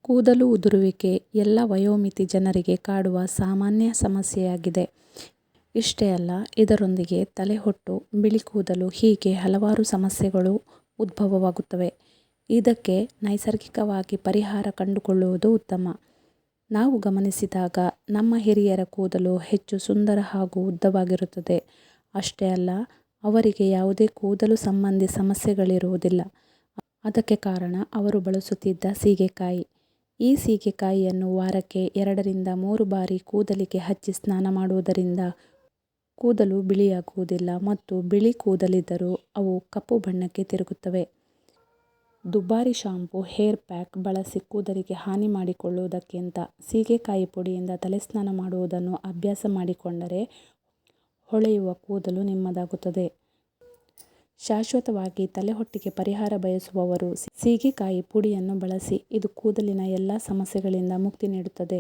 ಕೂದಲು ಉದುರುವಿಕೆ ಎಲ್ಲ ವಯೋಮಿತಿ ಜನರಿಗೆ ಕಾಡುವ ಸಾಮಾನ್ಯ ಸಮಸ್ಯೆಯಾಗಿದೆ. ಇಷ್ಟೇ ಅಲ್ಲ, ಇದರೊಂದಿಗೆ ತಲೆಹೊಟ್ಟು, ಬಿಳಿ ಕೂದಲು ಹೀಗೆ ಹಲವಾರು ಸಮಸ್ಯೆಗಳು ಉದ್ಭವವಾಗುತ್ತವೆ. ಇದಕ್ಕೆ ನೈಸರ್ಗಿಕವಾಗಿ ಪರಿಹಾರ ಕಂಡುಕೊಳ್ಳುವುದು ಉತ್ತಮ. ನಾವು ಗಮನಿಸಿದಾಗ ನಮ್ಮ ಹಿರಿಯರ ಕೂದಲು ಹೆಚ್ಚು ಸುಂದರ ಹಾಗೂ ಉದ್ದವಾಗಿರುತ್ತದೆ. ಅಷ್ಟೇ ಅಲ್ಲ, ಅವರಿಗೆ ಯಾವುದೇ ಕೂದಲು ಸಂಬಂಧಿ ಸಮಸ್ಯೆಗಳಿರುವುದಿಲ್ಲ. ಅದಕ್ಕೆ ಕಾರಣ ಅವರು ಬಳಸುತ್ತಿದ್ದ ಸೀಗೆಕಾಯಿ. ಈ ಸೀಗೆಕಾಯಿಯನ್ನು ವಾರಕ್ಕೆ 2ರಿಂದ 3 ಬಾರಿ ಕೂದಲಿಗೆ ಹಚ್ಚಿ ಸ್ನಾನ ಮಾಡುವುದರಿಂದ ಕೂದಲು ಬಿಳಿಯಾಗುವುದಿಲ್ಲ ಮತ್ತು ಬಿಳಿ ಕೂದಲಿದ್ದರೂ ಅವು ಕಪ್ಪು ಬಣ್ಣಕ್ಕೆ ತಿರುಗುತ್ತವೆ. ದುಬಾರಿ ಶಾಂಪೂ, ಹೇರ್ ಪ್ಯಾಕ್ ಬಳಸಿ ಕೂದಲಿಗೆ ಹಾನಿ ಮಾಡಿಕೊಳ್ಳುವುದಕ್ಕಿಂತ ಸೀಗೆಕಾಯಿ ಪುಡಿಯಿಂದ ತಲೆಸ್ನಾನ ಮಾಡುವುದನ್ನು ಅಭ್ಯಾಸ ಮಾಡಿಕೊಂಡರೆ ಹೊಳೆಯುವ ಕೂದಲು ನಿಮ್ಮದಾಗುತ್ತದೆ. ಶಾಶ್ವತವಾಗಿ ತಲೆಹೊಟ್ಟಿಗೆ ಪರಿಹಾರ ಬಯಸುವವರು ಸೀಗೆಕಾಯಿ ಪುಡಿಯನ್ನು ಬಳಸಿ. ಇದು ಕೂದಲಿನ ಎಲ್ಲ ಸಮಸ್ಯೆಗಳಿಂದ ಮುಕ್ತಿ ನೀಡುತ್ತದೆ.